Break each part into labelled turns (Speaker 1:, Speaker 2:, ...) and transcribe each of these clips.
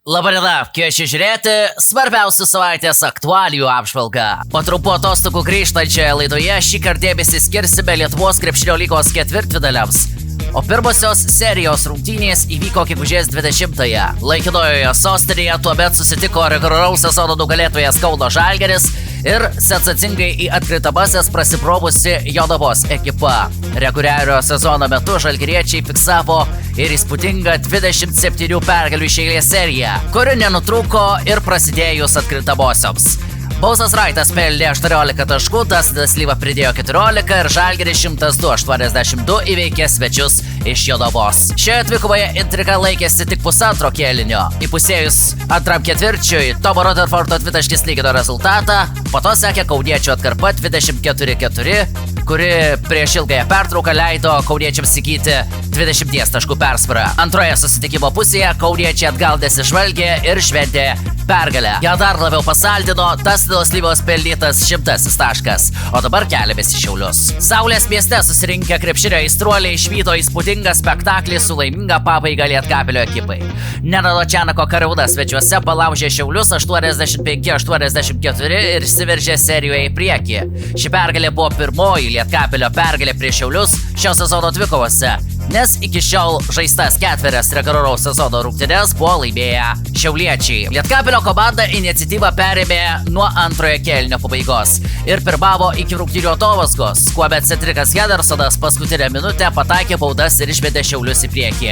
Speaker 1: Labadiena, kviečiu žiūrėti svarbiausių savaitės aktualijų apžvalgą. Po trumpų atostogų grįžtančioje laidoje šį kartą dėmesį skirsime Lietuvos krepšinio lygos ketvirtfinaliams. O pirmosios serijos rungtynės įvyko gegužės 20-ąją. Laikinojoje sostinėje tuomet susitiko reguliaraus sezono nugalėtojas Kauno Žalgiris ir sensacingai į atkrintamąsias prasiprobusi Jonavos ekipa. Reguliariojo sezono metu žalgiriečiai fiksavo ir įspūdingą 27 pergalių iš eilės seriją, kuri nenutrūko ir prasidėjus atkrintamosioms. Bausas Raitas pelnė 18 taškų, Tastinas Lyva pridėjo 14 ir Žalgiris 102-82 įveikė svečius iš Jonavos. Šioje dvikovoje intriga laikėsi tik pusantro kėlinio. Įpusėjus antram ketvirčiui Tomo Rutherfordo dvitaškis lygino rezultatą, po to sekė kauniečių atkarpa 24-4, kuri prieš ilgąją pertrauką leido kauniečiams įgyti 20 taškų persvarą. Antroje susitikimo pusėje kauniečiai atgal nesižvalgė ir šventė pergalę. Ją dar labiau pasaldino Tastinos Lyvos pelnytas 100 taškas, o dabar keliamės į Šiaulius. Saulės mieste susirinkę krepšinio aistruoliai išvydo įspūdingą spektaklį su laiminga pabaiga Lietkabelio ekipai. Nenado Čianako Kariaunas svečiuose palaužė Šiaulius 85-84 ir išsiveržė serijoje į priekį. Ši pergalė buvo pirmoji Lietkabelio pergalė prieš Šiaulius šio sezono dvikovose, nes iki šiol žaistas ketverias reguliaraus sezono rungtynes buvo laimėję šiauliečiai. Lietkabelio komanda iniciatyvą perėmė nuo antrojo kėlinio pabaigos ir pirmavo iki rungtynių atovazgos, kuomet Cedrikas Hendersonas paskutinę minutę pataikė baudas ir išvedė Šiaulius į priekį.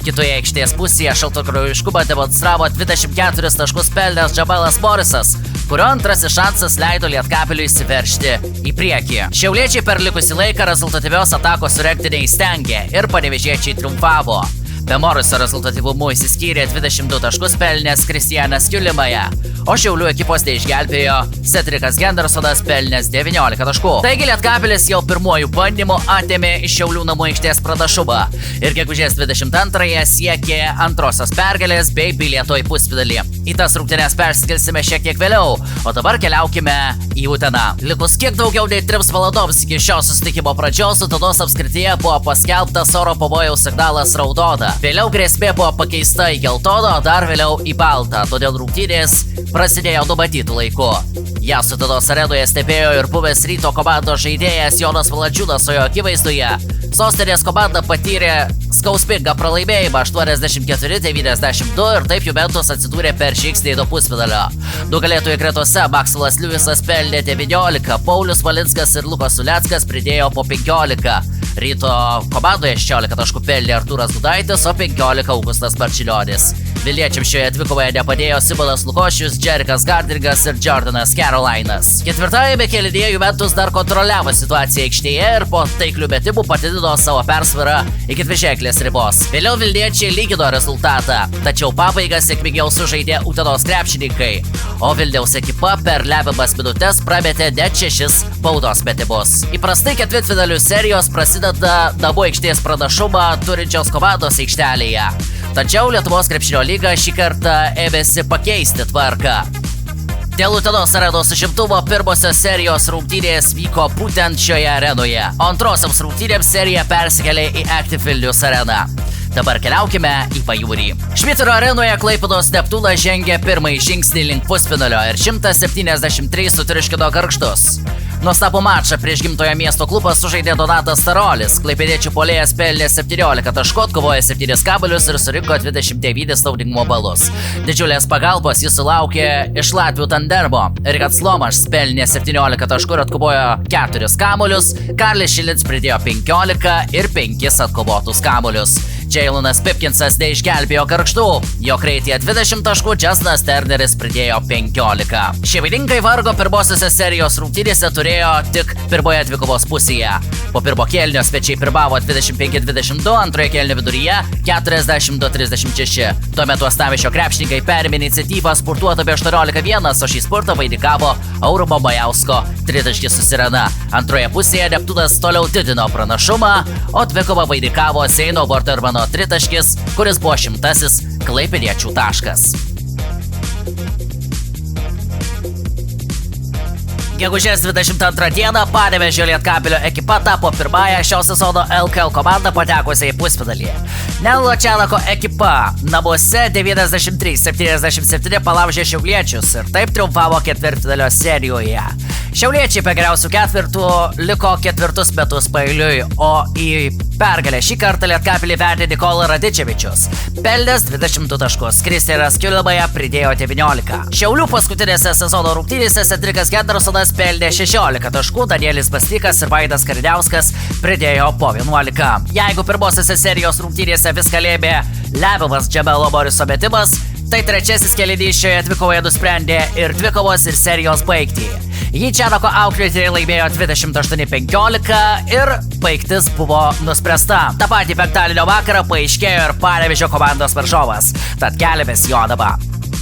Speaker 1: Kitoje aikštės pusėje šaltakraujiškumą demonstravo 24 taškus pelnęs Džabalas Morisas, kurio antrasis šansas leido Lietkabeliui įsiveržti į priekį. Šiauliečiai per likusį laiką rezultatyvios atakos surengti neįstengė ir panevėžiečiai triumfavo. Be Moriso rezultatyvumu įsiskyrė 22 taškus pelnęs Kristianas Kiulimaja, o Šiaulių ekipos neišgelbėjo Cedrikas Hendersonas pelnęs 19 taškų. Taigi Lietkabelis jau pirmuoju bandymu atėmė iš Šiaulių namų aikštės pranašumą ir gegužės 22-ąją siekė antrosios pergalės bei bilieto į pusfinalį. Į tas rungtynes persikelsime šiek tiek vėliau, o dabar keliaukime į Uteną. Likus kiek daugiau nei 3 valandoms iki šio susitikimo pradžios Utenos apskrityje buvo paskelbtas oro pavojaus signalas raudona. Vėliau grėsmė buvo pakeista į geltoną, o dar vėliau į baltą, todėl rungtynės prasidėjo numatytų laiku. Jas Utenos arenoje stebėjo ir buvęs Ryto komandos žaidėjas Jonas Valančiūnas, o jo akivaizdoje sostinės komanda patyrė skausmingą pralaimėjimą 84-92 ir taip Juventus atsidūrė per žingsnį nuo pusfinalio. Nugalėtojų gretose Maksimas Liuvisas pelnė 19, Paulius Valinskas ir Lukas Uleckas pridėjo po 15. Ryto komandoje 16 taškų pelnė Artūras Gudaitis, o 15 Augustas Marčiulionis. Vilniečiams šioje dvikovoje nepadėjo Simonas Lukošius, Džerikas Gardingas ir Jordanas Carolinas. Ketvirtajame kėlinyje Juventus dar kontroliavo situaciją aikštėje ir po taiklių metimų padidino savo persvarą iki dviženklės ribos. Vėliau vilniečiai lygino rezultatą, tačiau pabaigą sėkmingiau sužaidė Utenos krepšininkai, o Vilniaus ekipa per lemiamas minutes prametė net 6 baudos metimus. Įprastai ketvirtfinalių serijos prasideda namų aikštės pranašumą turinčios komandos aikštelėje. Tačiau Lietuvos krepšinio lyga šį kartą ėmėsi pakeisti tvarką. Dėl Utenos arenos užimtumo pirmosios serijos rungtynės vyko būtent šioje arenoje, o antrosiams rungtynėms serija persikėlė į Active Vilnius areną. Dabar keliaukime į pajūrį. Švyturio arenoje Klaipėdos Neptūnas žengė pirmąjį žingsnį link pusfinalio ir 173 sutriuškino Gargždus. Nuostabų mačą prieš gimtojo miesto klubą sužaidė Donatas Starolis. Klaipėdiečių puolėjas pelnė 17 taškų, atkovojo 7 kamuolius ir surinko 29 naudingumo balus. Didžiulės pagalbos jis sulaukė iš latvių tandemo. Rikas Lomaš pelnė 17 taškų ir atkovojo 4 kamuolius, Karlis Šilins pridėjo 15 ir 5 atkovotus kamuolius. Jailonas Pipkinsas neišgelbėjo Gargždų. Jo greityje 20 taškų, Justinas Turneris pridėjo 15. Šeimininkai vargo pirmosiose serijos rungtynėse turėjo tik pirmoje dvikovos pusėje. Po pirmo kėlinio svečiai pirmavo 25-22, antroje kėlinio viduryje 42-36. Tuo metu Uostamiesčio krepšininkai perėmė iniciatyvą spurtuodami 18-1, o šį spurtą vainikavo Aurimo Majausko tritaškis su Sirena. Antroje pusėje Neptūnas toliau didino pranašumą, o dvikovą vainikavo Zeino Vortermano tritaškis, kuris buvo 100-asis klaipėdiečių taškas. Gegužės 22 dieną Panevėžio Lietkabelio ekipa tapo pirmąją šio sezono LKL komandą patekusią į pusfinalį. Neluočianako ekipa namuose 93-77 palaužė šiauliečius ir taip triumfavo ketvirtfinalio serijoje. Šiauliečiai be geriausių ketvirtų liko ketvirtus metus paeiliui, o į pergalę šį kartą Lietkabelį vedė Nikola Radičevičius. Pelnęs 22 taškus, Kristianas Kiulemaja pridėjo 19. Šiaulių paskutinėse sezono rungtynėse Cedrikas Gendersonas pelnė 16 taškų, Danielis Baslykas ir Vaidas Kariniauskas pridėjo po 11. Jeigu pirmosiose serijos rungtynėse viską lėmė lemiamas Džemelo Boriso metimas, tai trečiasis kėlinys šioje dvikovoje nusprendė ir dvikovos ir serijos baigtį. Jį Čianako auklėtiniai laimėjo 28-15 ir baigtis buvo nuspręsta. Ta patį penktadienio vakarą paaiškėjo ir Panevėžio komandos varžovas, tad keliamės Jonavą.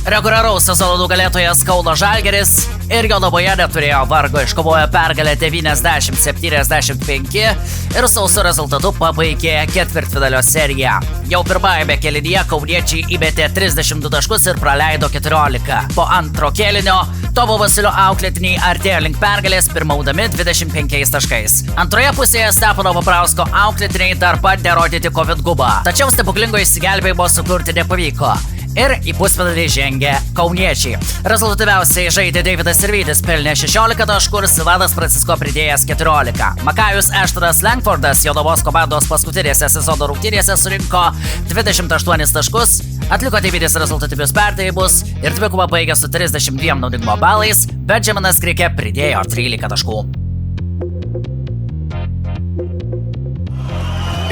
Speaker 1: Reguliaraus sezono nugalėtojas Kauno Žalgiris ir Jonavoje neturėjo vargo, iškovojo pergalę 90-75 ir sausu rezultatu pabaigė ketvirtfinalio seriją. Jau pirmajame kėlinyje kauniečiai įmetė 32 taškus ir praleido 14. Po antro kėlinio Tomo Vasilio auklėtiniai artėjo link pergalės, pirmaudami 25 taškais. Antroje pusėje Stepono Paprausko auklėtiniai dar bandė rodyti COVID-gubą, tačiau stebuklingo išsigelbėjimo sukurti nepavyko. Ir į pusfinalį žengė kauniečiai. Rezultatyviausiai žaidė Deividas Sirvydis, pelnė 16 taškų ir Silvanas Francisko pridėjęs 14. Makajus Eštonas Langfordas Jonavos komandos paskutinėse sezono rungtynėse surinko 28 taškus, atliko 9 rezultatyvius perdavimus ir dvikovą baigė su 32 naudingumo balais, Benjaminas Krike pridėjo 13 taškų.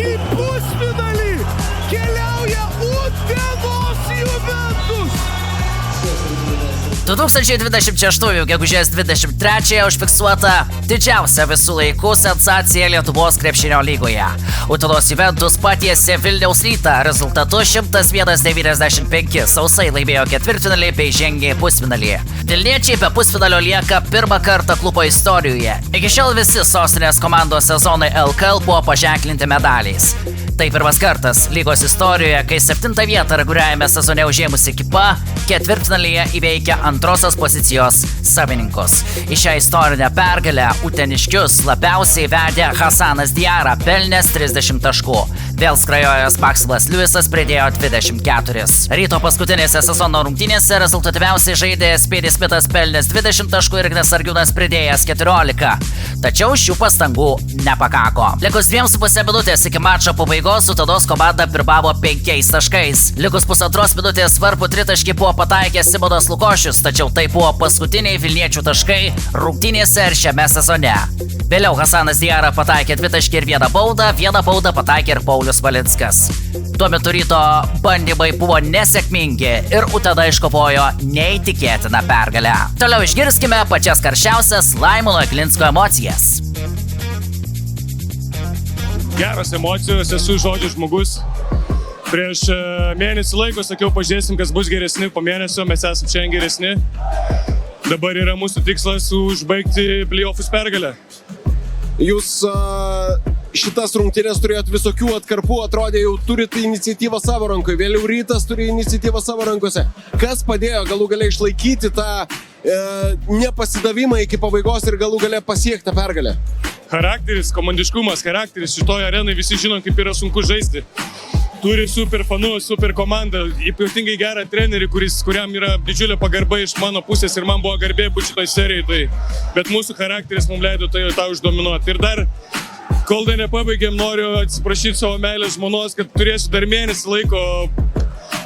Speaker 2: Į pusfinalį keliauja Utenos Juventus.
Speaker 1: 2026 gegužės 23 užfiksuota didžiausia visų laikų sensacija Lietuvos krepšinio lygoje. Utenos Juventus patiesė Vilniaus Rytą rezultatu 101-95, sausai laimėjo ketvirtfinalį bei žengė į pusfinalį. Vilniečiai be pusfinalio lieka pirmą kartą klubo istorijoje. Iki šiol visi sostinės komandos sezonai LKL buvo paženklinti medaliais. Tai pirmas kartas lygos istorijoje, kai 7 vietą reguliariajame sezone užėmusi ekipa ketvirtfinalyje įveikia antrosios pozicijos savininkus. Į šią istorinę pergalę uteniškius labiausiai vedė Hasanas Diara, pelnęs 30 taškų. Vėl skrajojęs Maksimas Liujisas pridėjo 24. Ryto paskutinėse sezono rungtynėse rezultatyviausiai žaidė Speedy Smithas, pelnęs 20 taškų ir Ignas Sargiūnas pridėjęs 14. Tačiau šių pastangų nepakako. Likus 2,5 minutės iki mačo pabaigos Utenos komanda pirmavo 5 taškais. Likus pusantros minutės svarbų tritaškį buvo pataikęs Simonas Lukošius, tačiau tai buvo paskutiniai Vilniečių taškai rungtynėse ir šiame sezone. Vėliau Hasanas Diara pataikė 2 taškį ir 1 baudą pataikė ir Paulius Valinskas. Tuo metu Ryto bandymai buvo nesėkmingi ir Utena iškovojo neįtikėtiną pergalę. Toliau išgirskime pačias karščiausias Laimono Glinsko emocijas.
Speaker 2: Geras emocijos, esu žodžių žmogus. Prieš mėnesį laiko sakiau, pažiūrėsim, kas bus geresni, po mėnesio mes esam šiandien geresni. Dabar yra mūsų tikslas užbaigti play-offus pergalę.
Speaker 3: Jūs šitas rungtynės turėjot visokių atkarpų, atrodė jau turite iniciatyvą savo rankoje, vėliau Rytas turi iniciatyvą savo rankose. Kas padėjo galų gale išlaikyti tą nepasidavimą iki pabaigos ir galų gale pasiekti tą pergalę?
Speaker 2: Charakteris, komandiškumas, charakteris. Šitoje arenai visi žinom, kaip yra sunku žaisti. Turi super fanus, super komandą, ypatingai gerą trenerį, kuriam yra didžiulė pagarba iš mano pusės ir man buvo garbė būti šitoj serijai. Bet mūsų charakteris mums leido tą uždominuoti. Ir dar, kol dar nepabaigėm, noriu atsiprašyti savo meilės žmonos, kad turėsiu dar mėnesį laiko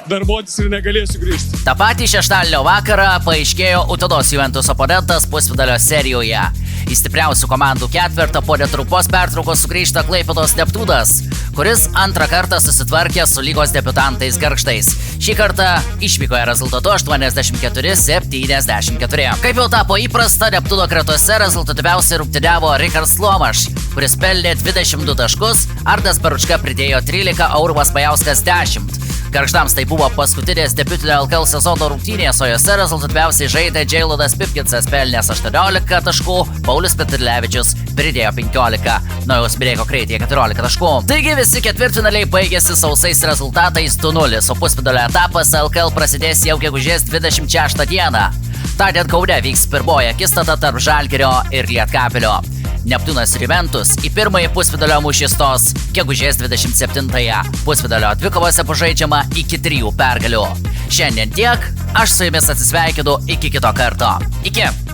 Speaker 2: darbuotis ir negalėsiu grįžti.
Speaker 1: Ta patį šeštadienio vakarą paaiškėjo Utenos Juventus oponentas pusfinalio serijoje. Į stipriausių komandų ketvirtą po netrumpos pertraukos sugrįžta Klaipėdos Neptūnas, kuris antrą kartą susitvarkė su lygos debiutantais Gargždais. Šį kartą išvykoje rezultatu 84-74. Kaip jau tapo įprasta, Neptūno gretose rezultatyviausiai rungtyniavo Richardas Lomaš, kuris pelnė 22 taškus, Ardas Baručka pridėjo 13, Aurimas Pajauskas 10. Gargždams tai buvo paskutinės debiutinio LKL sezono rungtynės, o jose rezultatyviausiai žaidė Džeilonas Pipkinsas, pelnęs 18 taškų, Paulius Petrilevičius pridėjo 15, Nojaus Mireiko Kreitė 14 taškų. Taigi visi ketvirtfinaliai baigėsi sausais rezultatais 2-0, o pusfinalio etapas LKL prasidės jau gegužės 26 dieną. Tądien Kaune vyks pirmoji akistata tarp Žalgirio ir Lietkabelio. Neptūnas ir Juventus į pirmąjį pusfinalio mūšį stos gegužės 27-ąją. Pusfinalio dvikovose bus žaidžiama iki 3 pergalių. Šiandien tiek, aš su jumis atsisveikinu iki kito karto. Iki!